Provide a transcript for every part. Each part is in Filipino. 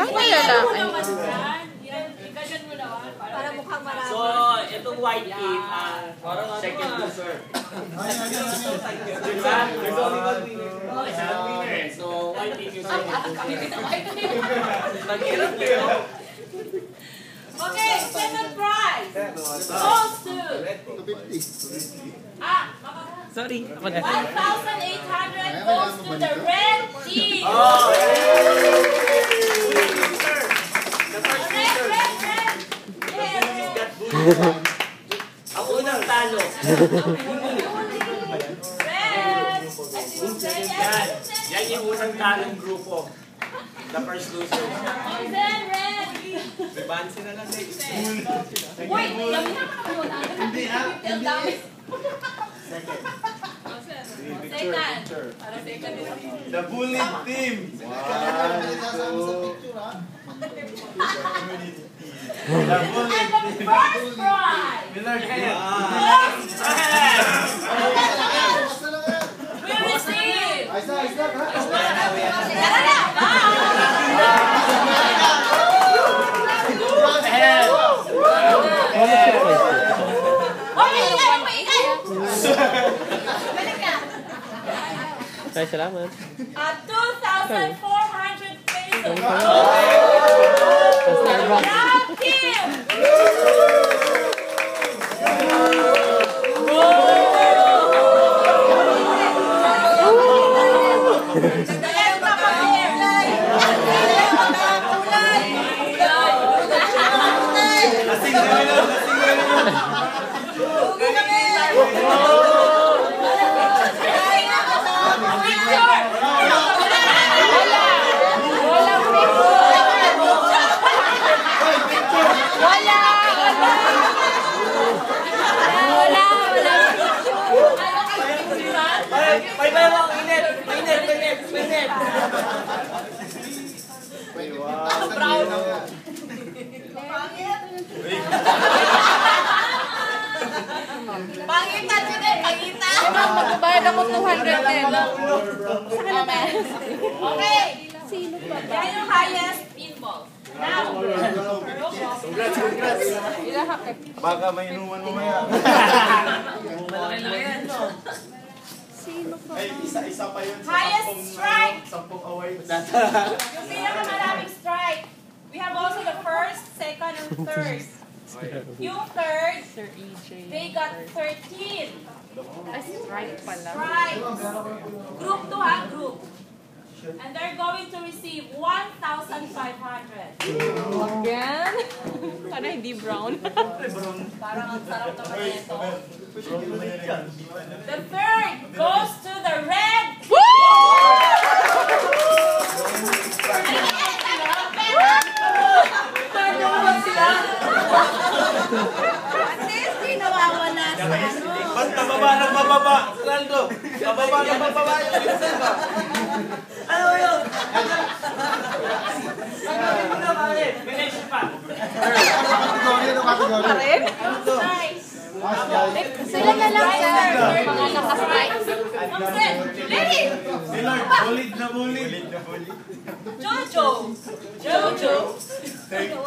Ang malalaki. Para mukhang marami. So, itong white team, second loser. Diba? There's only one winner. So, white team yung second loser. Naghirap kayo. Okay, second prize goes to Sorry. 1,800 goes to the red team. Oh, Red. Ako unang talo. Red. Yan yung unang talong grupo. The first loser. And then red. Bansi na lang next. Wait, dami na ka naman. Ang dami. Second. Para second nila. The bullet team. And the first prize we receive. Ay, salamat. 2,400 pesos. Starbucks. Round team. Pangitan sila, pangitan. Magbabayad ako 200 din. Okay. Yan yung highest pinball. Now, Baka may inuman mamaya. Ay, isa-isa pa yun sa highest strike. 10 away. Yung pinakamaraming strike. We have also the first, second, and third. Yung third, they got 13 Strike pala. strikes. Group 2 ha, group. And they're going to receive 1,500. Again? Para hindi brown. Parang ang sarap naman ito. The third goes to the red. At least di nawawala sa ano. Ba't nababa ng mababa? Ronaldo, nababa ng mababa yung minsan ba? Ano yun? Finish pa. Nice. Sila na lang sir. Mga naka-strike. Lady! Bulid na bulid. Jojo! Jojo! Pero.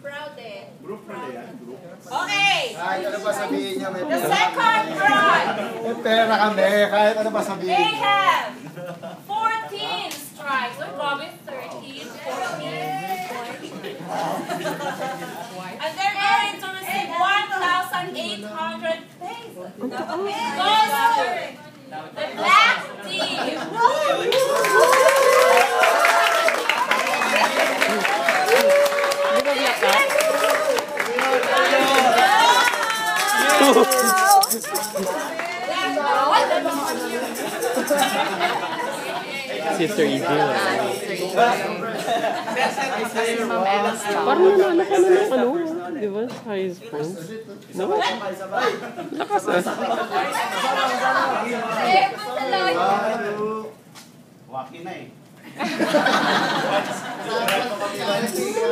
Proud eh. Group na yan, group. Okay! Kahit ano pa sabihin niya, may The second prize, may pera kami. Kahit ano pa sabihin they niya. have 14 strikes. Or probably 13, 14. And they're going to receive 1,800 pesos. Goes to the black team. Sister EJ. Parang nanalo ka na ng ano, di ba? High school. No? Lakas ah. Waki na eh.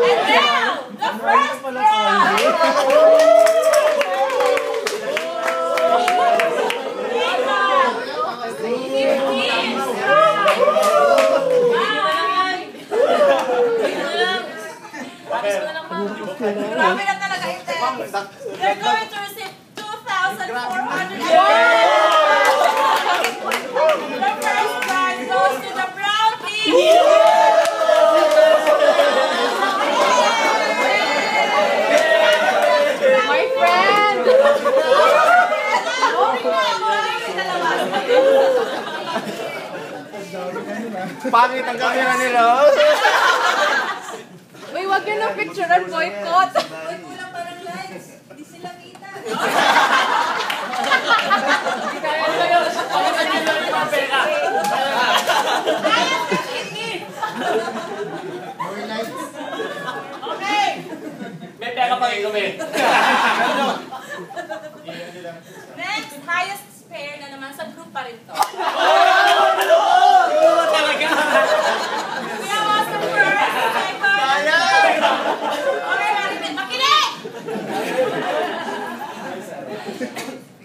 And now, the first prize. We have They're going to receive 2,400. The first prize goes to the brown team. My friend! Pangit ang camera nila. Uy, wag yun ang picturean, boycott! Uy, kulang pa ng lights. Hindi sila kita. More lights. Okay. May pera pa rin kami. Next, highest spare na naman sa group pa rin to. We have also first, second, okay, makinig!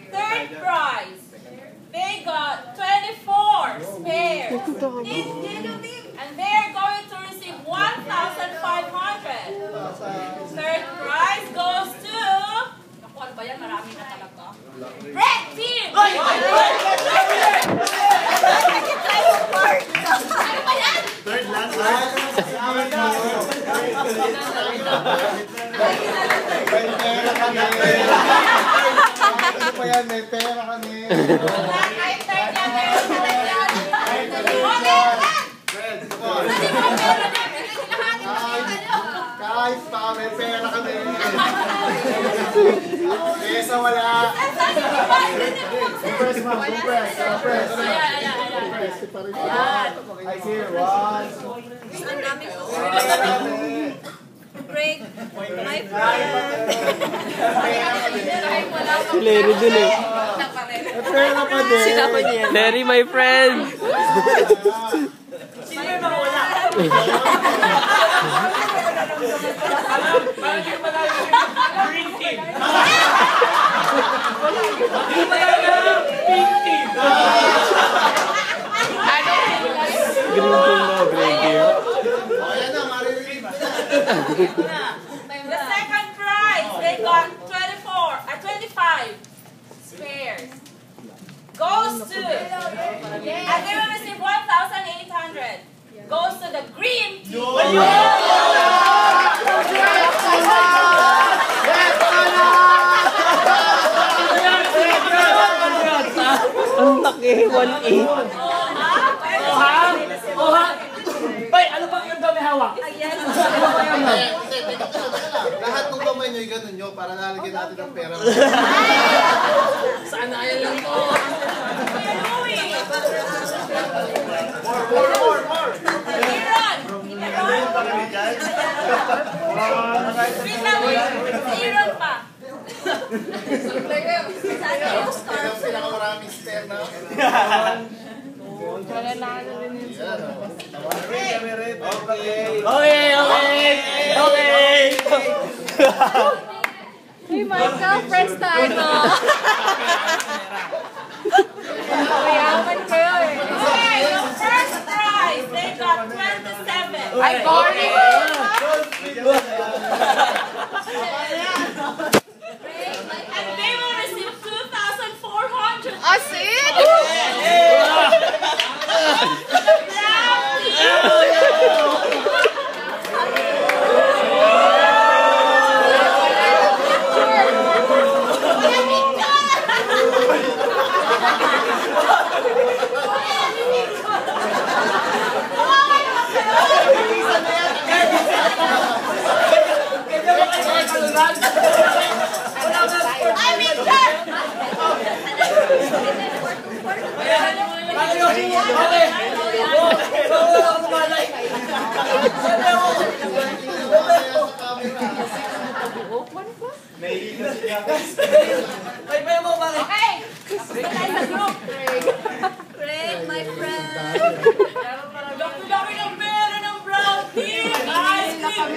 Third prize. They got 24 spares. And they're going to receive 1,500. Third prize goes to... Naku, ano ba yan? Marami na talaga. Red team! Ano ba yan? Third last. May pera kami. Ano pa yan? May pera kami. Kahit third yan, meron third yan. Kahit pa may pera kami. Kesa wala. Compress ma'am, compress. Compress. Compress. I see. One. Ang daming Break. my friend. Si Larry dun eh. May pera pa din. Larry, my friend! Sino yung mga wala? Parang yung mga green team. Hindi ba yung pink team? Green team na, green team. Ayan na, maririnig. The second prize, they got 25 spares. Goes to, and they will receive 1,800. Goes to the green team. Ang laki, 1.8. Oha! Bay, ano bang yung dami hawak? Lahat ng kamay nyo, ganun nyo, para lalagyan natin ng pera. Saan na yan lang to? More. Aaron pa. Pinakamaraming spare na. Okay. Hey, Michael, friends tayo no? Mayaman kayo eh. Okay, the first prize, they got 27. Ay, boring! And they will receive 2,400. Asin! Okay, tayo sa group. Craig, my friend. Laki-laki ng pera ng brown team. Ice cream.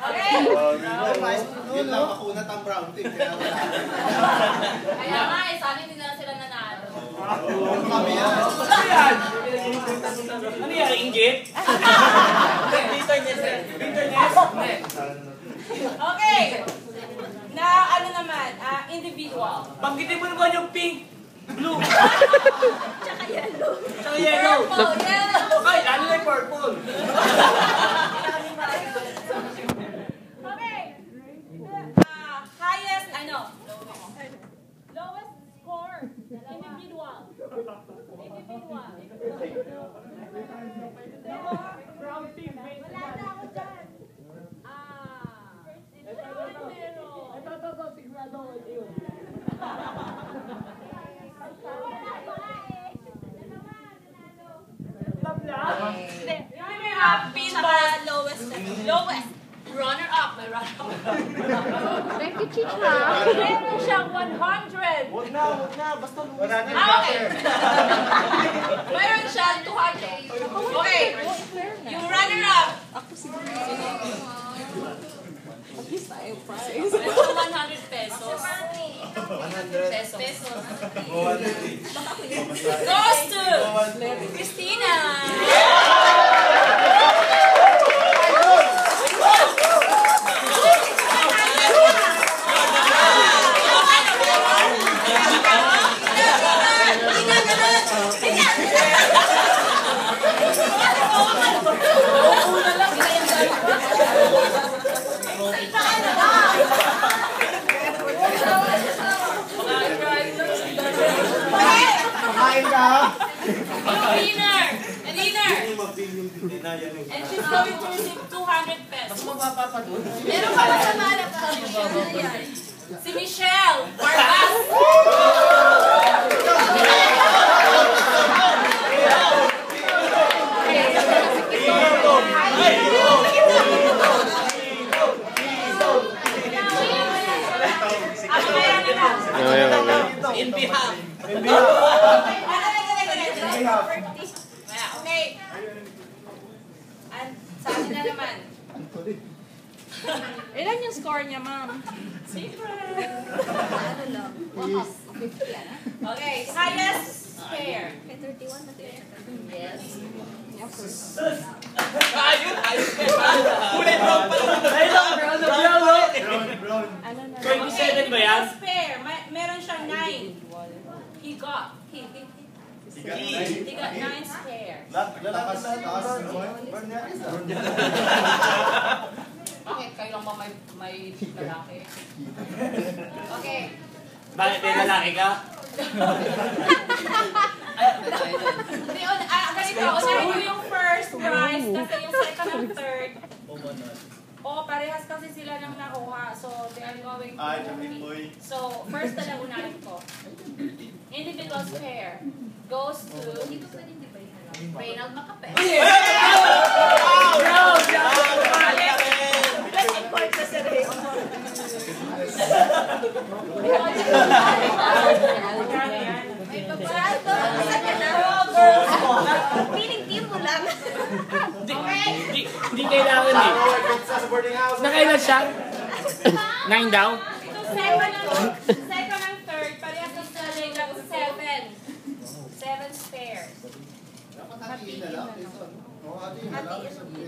Okay. Yun lang, makunat ang brown team. Kaya wala. Kaya nga eh, sana hindi na sila nanalo. Kami yan. Ano yan, inggit? Bitterness. Okay. Now, ano naman? Individual. Banggitin mo naman yung pink, blue, Tsaka yellow. tsaka yellow. Purple, yellow. Ay, lalo na yung purple. Okay. Highest, ano? Lowest score. Individual. Individual. Wala na ako dyan. Pinaka lowest. Lowest. Runner up. May runner up. Thank you, Chicha. Meron siyang 100. Huwag na. Basta Okay. Meron siyang 200. Okay. Yung runner up. Meron siyang 100 pesos. 100 pesos. Goes to Christina. Pakain ka. Winner. And she's going to receive 200 pesos. Meron ka ba sa malap? Si Michelle Vargas. In behalf. Okay. Sa akin na naman. Ilan yung score niya, ma'am? Secret. Okay, highest pair. Yes. Ayun. Kulay brown pa lang. Ay lang, brown. 27 ba yan? Highest pair. Meron siyang 9. He got 9 spare. Lakas. Bakit? Kayo lang ba may lalaki? Okay. Bakit may lalaki ka? Ganito, unahin nyo yung first prize kasi yung second and third. Parehas kasi sila nang nakuha. So, they are going to compete. So, first na lang unahin ko. Individual pair goes to Reynald Macape. Feeling team mo lang. Hindi kailangan eh. Nakailan siya? 9 daw? Second and third, parehas na sila lang 7 spares.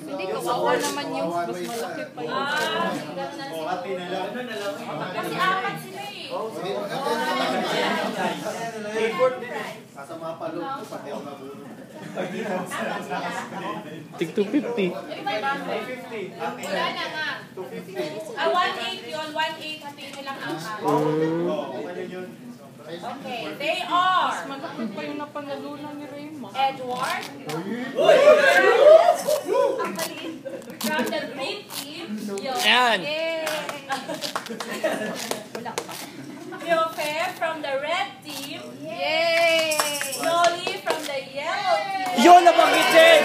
Hindi ko kawa naman yung mas malaki pa yun. Kasi apat sila eh. Kasama pa loob ko, pati ako nabulong. Tig 250. Wala na nga. 180 yun, 180 hatiin nilang apat. Okay, they are Malaki pa yung napanalunan ni Rayma. Edward from the Dream Team. Yan. Yofe from the Red Team. Yay! Noli from the Yellow Team. Yun na bakit eh!